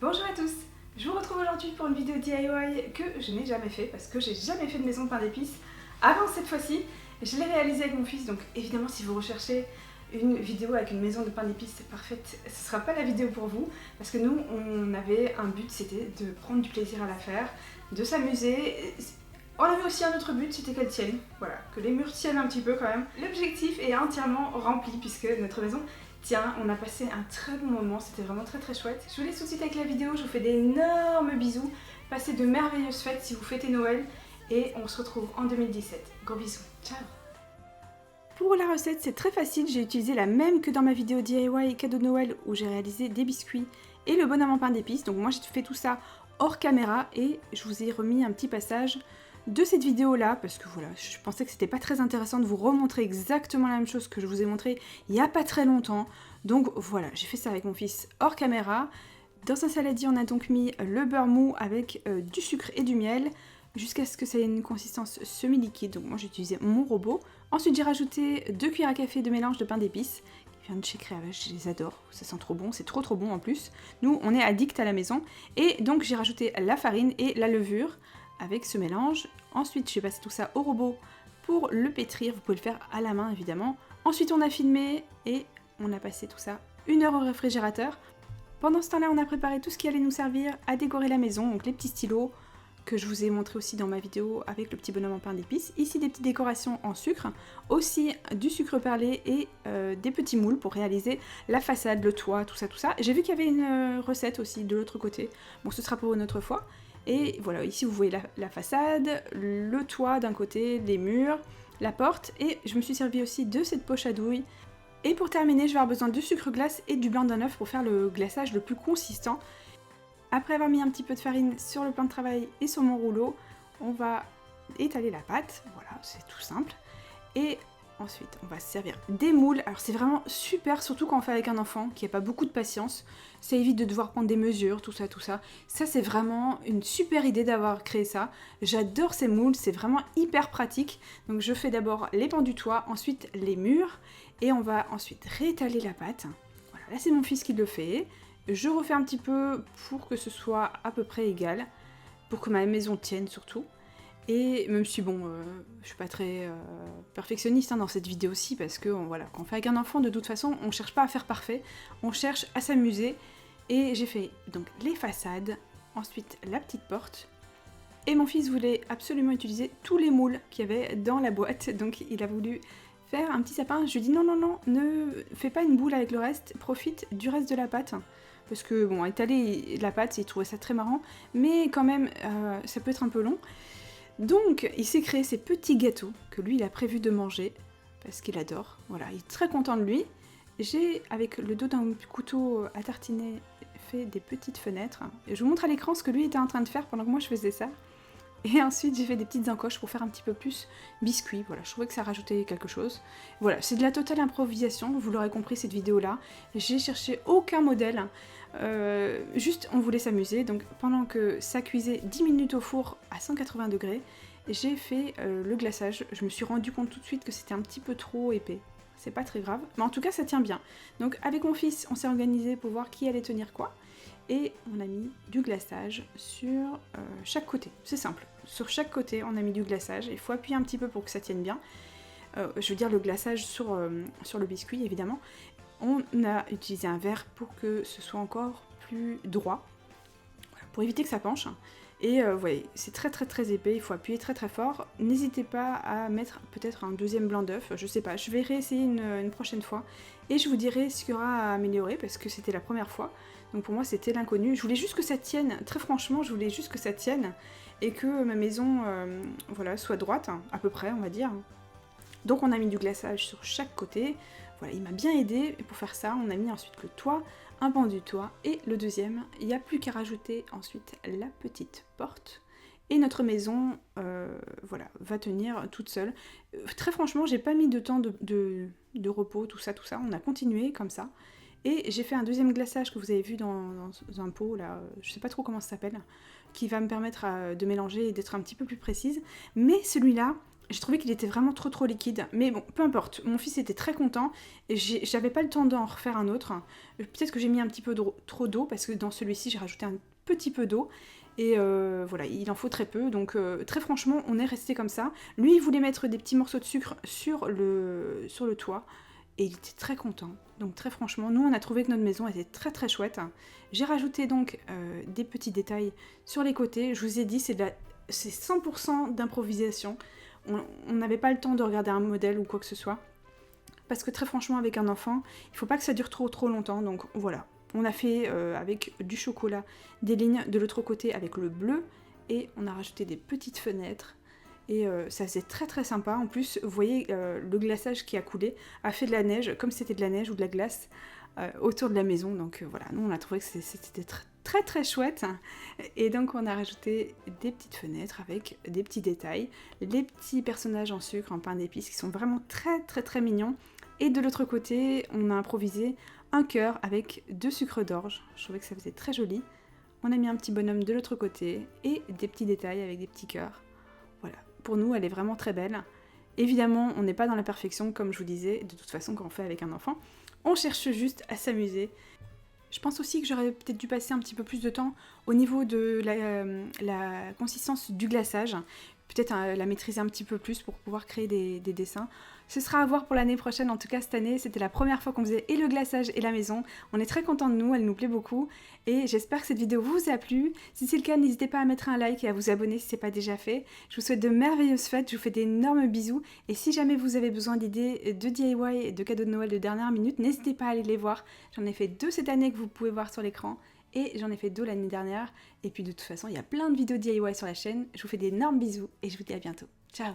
Bonjour à tous, je vous retrouve aujourd'hui pour une vidéo DIY que je n'ai jamais fait parce que j'ai jamais fait de maison de pain d'épices avant cette fois-ci. Je l'ai réalisée avec mon fils, donc évidemment si vous recherchez une vidéo avec une maison de pain d'épices parfaite, ce ne sera pas la vidéo pour vous parce que nous on avait un but, c'était de prendre du plaisir à la faire, de s'amuser. On avait aussi un autre but, c'était qu'elle tienne, voilà, que les murs tiennent un petit peu quand même. L'objectif est entièrement rempli puisque notre maison tient, on a passé un très bon moment, c'était vraiment très chouette. Je vous laisse tout de suite avec la vidéo, je vous fais d'énormes bisous, passez de merveilleuses fêtes si vous fêtez Noël et on se retrouve en 2017. Gros bisous, ciao. Pour la recette, c'est très facile, j'ai utilisé la même que dans ma vidéo DIY cadeau de Noël où j'ai réalisé des biscuits et le bonhomme en pain d'épices. Donc moi j'ai fait tout ça hors caméra et je vous ai remis un petit passage de cette vidéo là parce que voilà, je pensais que c'était pas très intéressant de vous remontrer exactement la même chose que je vous ai montré il y a pas très longtemps. Donc voilà, j'ai fait ça avec mon fils hors caméra. Dans un saladier, on a donc mis le beurre mou avec du sucre et du miel jusqu'à ce que ça ait une consistance semi-liquide. Donc moi j'ai utilisé mon robot. Ensuite j'ai rajouté 2 cuillères à café de mélange de pain d'épices qui vient de chez Créavage, je les adore, ça sent trop bon, c'est trop bon en plus. Nous on est addict à la maison et donc j'ai rajouté la farine et la levure avec ce mélange. Ensuite j'ai passé tout ça au robot pour le pétrir, vous pouvez le faire à la main évidemment. Ensuite on a filmé et on a passé tout ça 1 heure au réfrigérateur. Pendant ce temps là on a préparé tout ce qui allait nous servir à décorer la maison, donc les petits stylos que je vous ai montré aussi dans ma vidéo avec le petit bonhomme en pain d'épices. Ici des petites décorations en sucre, aussi du sucre perlé et des petits moules pour réaliser la façade, le toit, tout ça. J'ai vu qu'il y avait une recette aussi de l'autre côté, bon ce sera pour une autre fois. Et voilà, ici vous voyez la façade, le toit d'un côté, les murs, la porte, et je me suis servi aussi de cette poche à douille. Et pour terminer, je vais avoir besoin de sucre glace et du blanc d'un œuf pour faire le glaçage le plus consistant. Après avoir mis un petit peu de farine sur le plan de travail et sur mon rouleau, on va étaler la pâte, voilà, c'est tout simple. Et ensuite, on va se servir des moules. Alors c'est vraiment super, surtout quand on fait avec un enfant qui n'a pas beaucoup de patience. Ça évite de devoir prendre des mesures, tout ça. Ça c'est vraiment une super idée d'avoir créé ça. J'adore ces moules, c'est vraiment hyper pratique. Donc je fais d'abord les pans du toit, ensuite les murs. Et on va ensuite réétaler la pâte. Voilà, là c'est mon fils qui le fait. Je refais un petit peu pour que ce soit à peu près égal, pour que ma maison tienne surtout. Et même si bon, je suis pas très perfectionniste dans cette vidéo-ci, parce que voilà, quand on fait avec un enfant, de toute façon, on cherche pas à faire parfait, on cherche à s'amuser. Et j'ai fait donc les façades, ensuite la petite porte. Et mon fils voulait absolument utiliser tous les moules qu'il y avait dans la boîte, donc il a voulu faire un petit sapin. Je lui ai dit non, ne fais pas une boule avec le reste, profite du reste de la pâte. Parce que bon, étaler la pâte, il trouvait ça très marrant, mais quand même, ça peut être un peu long. Donc, il s'est créé ces petits gâteaux que lui, il a prévu de manger, parce qu'il adore. Voilà, il est très content de lui. J'ai, avec le dos d'un couteau à tartiner, fait des petites fenêtres. Et je vous montre à l'écran ce que lui était en train de faire pendant que moi je faisais ça. Et ensuite, j'ai fait des petites encoches pour faire un petit peu plus biscuit. Voilà, je trouvais que ça rajoutait quelque chose. Voilà, c'est de la totale improvisation, vous l'aurez compris cette vidéo-là. J'ai cherché aucun modèle. Juste, on voulait s'amuser. Donc, pendant que ça cuisait 10 minutes au four à 180 degrés, j'ai fait le glaçage. Je me suis rendu compte tout de suite que c'était un petit peu trop épais. C'est pas très grave, mais en tout cas, ça tient bien. Donc, avec mon fils, on s'est organisé pour voir qui allait tenir quoi. Et on a mis du glaçage sur chaque côté. C'est simple. Sur chaque côté, on a mis du glaçage. Il faut appuyer un petit peu pour que ça tienne bien. Je veux dire le glaçage sur le biscuit, évidemment. On a utilisé un verre pour que ce soit encore plus droit. Voilà, pour éviter que ça penche. Et vous voyez, c'est très épais. Il faut appuyer très fort. N'hésitez pas à mettre peut-être un deuxième blanc d'œuf. Je sais pas. Je vais réessayer une prochaine fois. Et je vous dirai ce qu'il y aura à améliorer parce que c'était la première fois. Donc pour moi c'était l'inconnu. Je voulais juste que ça tienne, très franchement, je voulais juste que ça tienne et que ma maison voilà, soit droite, à peu près on va dire. Donc on a mis du glaçage sur chaque côté. Voilà, il m'a bien aidé et pour faire ça on a mis ensuite le toit, un pan du toit et le deuxième. Il n'y a plus qu'à rajouter ensuite la petite porte. Et notre maison voilà, va tenir toute seule. Très franchement, j'ai pas mis de temps de repos, tout ça. On a continué comme ça. Et j'ai fait un deuxième glaçage que vous avez vu dans un pot, là, je sais pas trop comment ça s'appelle, qui va me permettre de mélanger et d'être un petit peu plus précise. Mais celui-là, J'ai trouvé qu'il était vraiment trop liquide, mais bon, peu importe. Mon fils était très content et j'avais pas le temps d'en refaire un autre. Peut-être que j'ai mis un petit peu trop d'eau parce que dans celui-ci j'ai rajouté un petit peu d'eau et voilà, il en faut très peu. Donc très franchement, on est resté comme ça. Lui, il voulait mettre des petits morceaux de sucre sur le toit et il était très content. Donc très franchement, nous on a trouvé que notre maison était très chouette. J'ai rajouté donc des petits détails sur les côtés. Je vous ai dit, c'est 100% d'improvisation. On n'avait pas le temps de regarder un modèle ou quoi que ce soit. Parce que très franchement, avec un enfant, il faut pas que ça dure trop longtemps. Donc voilà, on a fait avec du chocolat des lignes de l'autre côté avec le bleu. Et on a rajouté des petites fenêtres. Et ça faisait très sympa. En plus, vous voyez, le glaçage qui a coulé a fait de la neige, comme c'était de la neige ou de la glace, autour de la maison. Donc voilà, nous on a trouvé que c'était très chouette. Et donc on a rajouté des petites fenêtres avec des petits détails, les petits personnages en sucre, en pain d'épices qui sont vraiment très mignons. Et de l'autre côté, on a improvisé un cœur avec 2 sucres d'orge. Je trouvais que ça faisait très joli. On a mis un petit bonhomme de l'autre côté et des petits détails avec des petits cœurs. Voilà, pour nous elle est vraiment très belle. Évidemment, on n'est pas dans la perfection comme je vous disais, de toute façon quand on fait avec un enfant. On cherche juste à s'amuser. Je pense aussi que j'aurais peut-être dû passer un petit peu plus de temps au niveau de la consistance du glaçage. Peut-être la maîtriser un petit peu plus pour pouvoir créer des dessins. Ce sera à voir pour l'année prochaine. En tout cas, cette année, c'était la première fois qu'on faisait et le glaçage et la maison. On est très contents de nous, elle nous plaît beaucoup. Et j'espère que cette vidéo vous a plu. Si c'est le cas, n'hésitez pas à mettre un like et à vous abonner si ce n'est pas déjà fait. Je vous souhaite de merveilleuses fêtes, je vous fais d'énormes bisous. Et si jamais vous avez besoin d'idées de DIY et de cadeaux de Noël de dernière minute, n'hésitez pas à aller les voir. J'en ai fait 2 cette année que vous pouvez voir sur l'écran. Et j'en ai fait 2 l'année dernière. Et puis de toute façon, il y a plein de vidéos DIY sur la chaîne. Je vous fais d'énormes bisous et je vous dis à bientôt. Ciao!